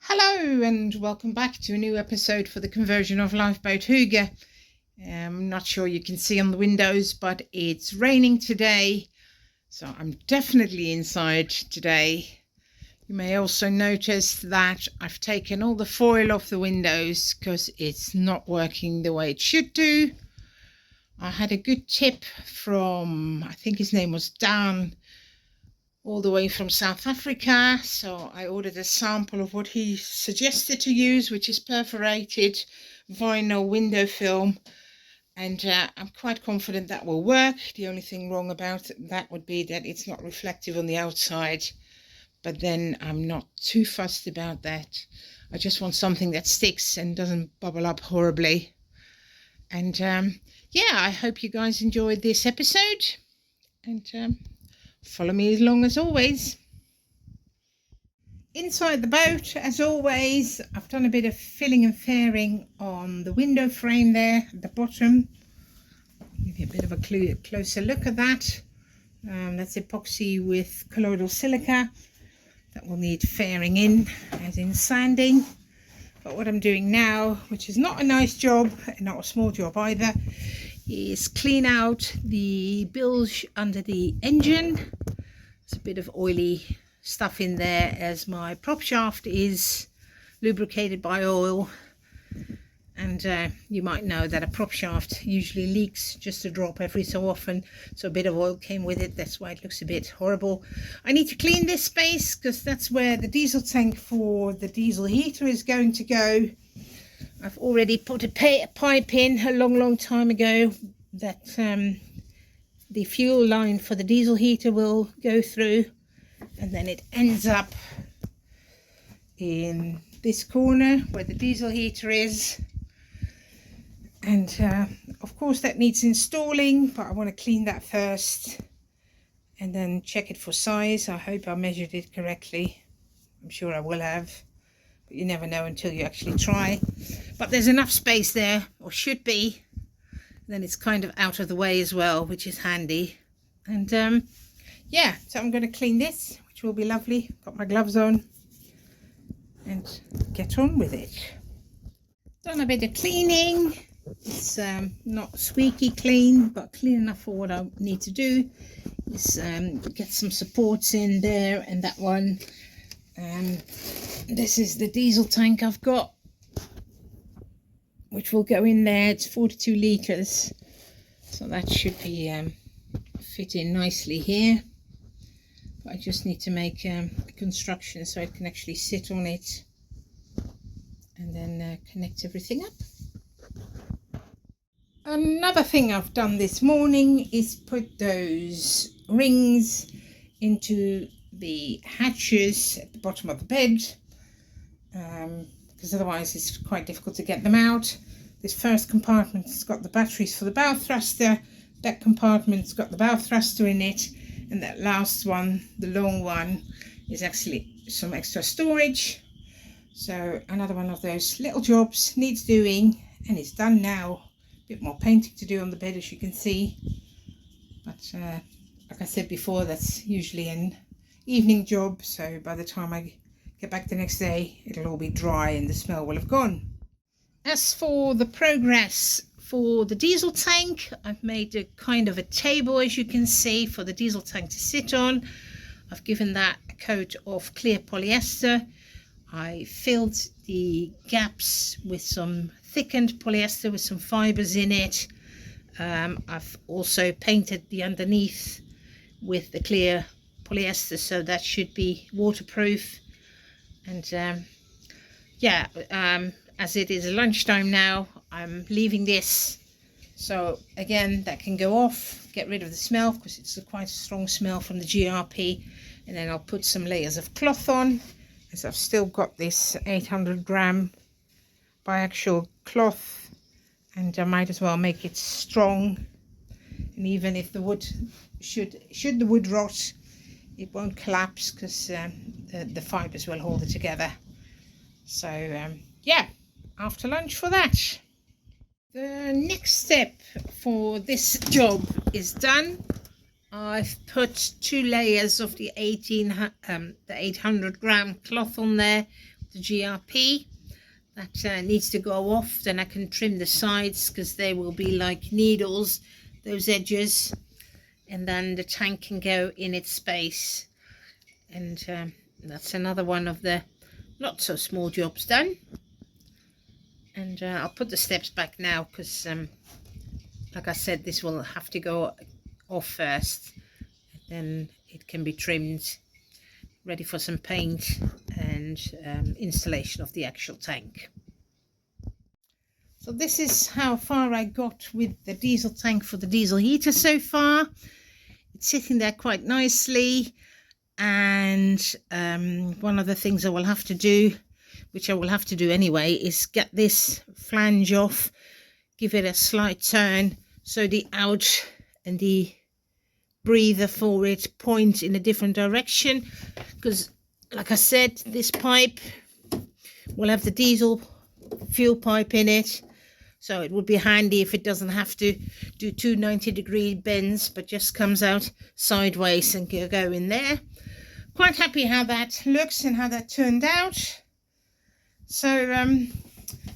Hello and welcome back to a new episode for the conversion of Lifeboat Hygge. I'm not sure you can see on the windows, but it's raining today, so I'm definitely inside today. You may also notice that I've taken all the foil off the windows because it's not working the way it should do. I had a good tip from, I think his name was Dan, all the way from South Africa, so I ordered a sample of what he suggested to use, which is perforated vinyl window film, and I'm quite confident that will work. The only thing wrong about that would be that it's not reflective on the outside, but then I'm not too fussed about that. I just want something that sticks and doesn't bubble up horribly. And yeah, I hope you guys enjoyed this episode, and follow me along as always. Inside the boat, as always, I've done a bit of filling and fairing on the window frame there at the bottom. Give you a bit of a closer look at that. That's epoxy with colloidal silica. That will need fairing in, as in sanding. But what I'm doing now, which is not a nice job, and not a small job either, is clean out the bilge under the engine. There's a bit of oily stuff in there, as my prop shaft is lubricated by oil, and you might know that a prop shaft usually leaks just a drop every so often, so a bit of oil came with it. That's why it looks a bit horrible. I need to clean this space because that's where the diesel tank for the diesel heater is going to go. I've already put a pipe in a long time ago that the fuel line for the diesel heater will go through, and then it ends up in this corner where the diesel heater is. And of course that needs installing, but I want to clean that first and then check it for size. I hope I measured it correctly. I'm sure I will have, but you never know until you actually try. But there's enough space there, or should be. Then it's kind of out of the way as well, which is handy. And yeah, so I'm going to clean this, which will be lovely. Got my gloves on and get on with it. Done a bit of cleaning. It's not squeaky clean, but clean enough for what I need to do. Is get some supports in there and that one. This is the diesel tank I've got, which will go in there. It's 42 litres, so that should be fit in nicely here. But I just need to make a construction so it can actually sit on it, and then connect everything up. Another thing I've done this morning is put those rings into the hatches at the bottom of the bed, because otherwise it's quite difficult to get them out. This first compartment has got the batteries for the bow thruster, that compartment's got the bow thruster in it, and that last one, the long one, is actually some extra storage. So another one of those little jobs needs doing, and it's done now. A bit more painting to do on the bed, as you can see, but like I said before, that's usually an evening job, so by the time I get back the next day it'll all be dry and the smell will have gone. As for the progress for the diesel tank, I've made a kind of a table, as you can see, for the diesel tank to sit on. I've given that a coat of clear polyester. I filled the gaps with some thickened polyester with some fibres in it. I've also painted the underneath with the clear polyester, so that should be waterproof. And yeah, as it is lunchtime now, I'm leaving this, so again that can go off, get rid of the smell, because it's quite a strong smell from the GRP. And then I'll put some layers of cloth on, as I've still got this 800 gram biaxial cloth, and I might as well make it strong. And even if the wood should the wood rot, it won't collapse, because the fibres will hold it together. So yeah, after lunch for that. The next step for this job is done. I've put 2 layers of the 800 gram cloth on there, the GRP. That needs to go off. Then I can trim the sides because they will be like needles, those edges, and then the tank can go in its space. And that's another one of the not so small jobs done. And I'll put the steps back now because like I said, this will have to go off first, then it can be trimmed, ready for some paint and installation of the actual tank. So this is how far I got with the diesel tank for the diesel heater so far. It's sitting there quite nicely, and one of the things I will have to do, which I will have to do anyway, is get this flange off, give it a slight turn so the ouch and the breather for it point in a different direction, because like I said, this pipe will have the diesel fuel pipe in it, so it would be handy if it doesn't have to do 2 90-degree bends but just comes out sideways and go in there. Quite happy how that looks and how that turned out. So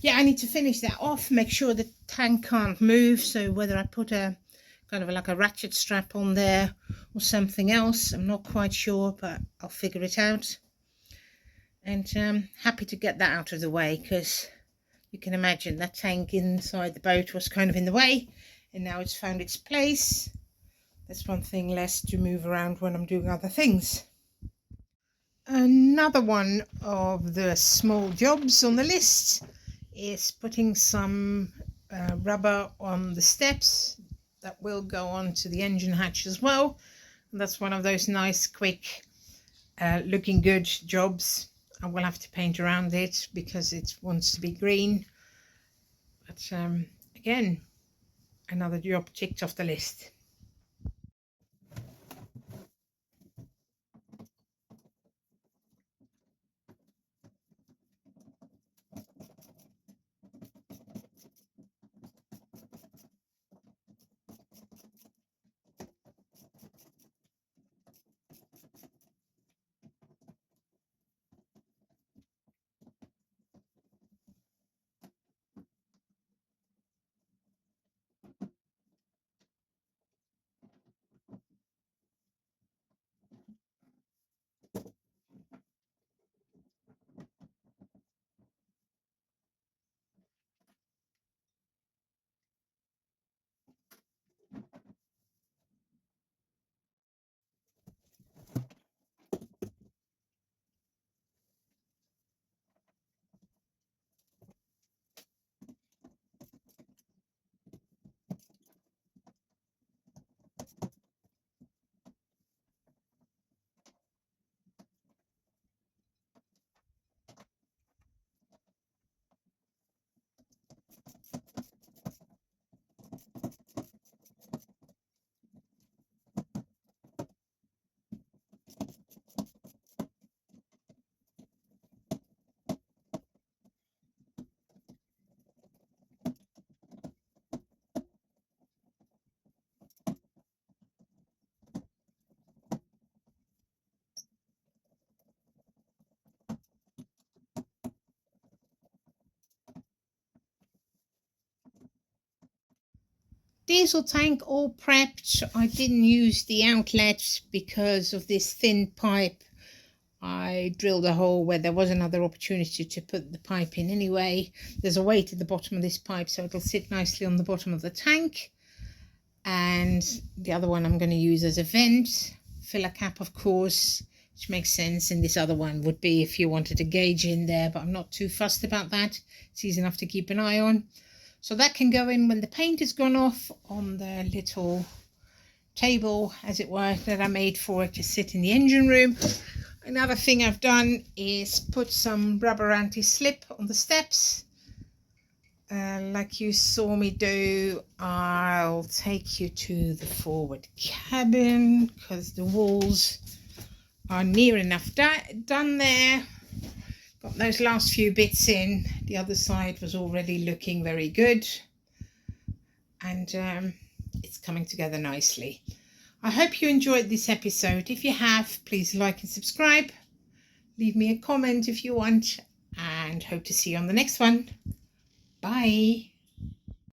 yeah, I need to finish that off, make sure the tank can't move, so whether I put a kind of like a ratchet strap on there or something else, I'm not quite sure, but I'll figure it out. And happy to get that out of the way, because you can imagine that tank inside the boat was kind of in the way, and now it's found its place. That's one thing less to move around when I'm doing other things. Another one of the small jobs on the list is putting some rubber on the steps that will go on to the engine hatch as well. And that's one of those nice, quick, looking good jobs. I will have to paint around it because it wants to be green. But again, another job ticked off the list. Diesel tank all prepped. I didn't use the outlet because of this thin pipe. I drilled a hole where there was another opportunity to put the pipe in anyway. There's a weight at the bottom of this pipe, so it'll sit nicely on the bottom of the tank. And the other one I'm going to use as a vent, filler cap of course, which makes sense. And this other one would be if you wanted a gauge in there, but I'm not too fussed about that. It's easy enough to keep an eye on. So that can go in when the paint has gone off on the little table, as it were, that I made for it to sit in the engine room. Another thing I've done is put some rubber anti-slip on the steps. Like you saw me do, I'll take you to the forward cabin because the walls are near enough done there. Got those last few bits in. The other side was already looking very good, and it's coming together nicely. I hope you enjoyed this episode. If you have, please like and subscribe. Leave me a comment if you want, and hope to see you on the next one. Bye.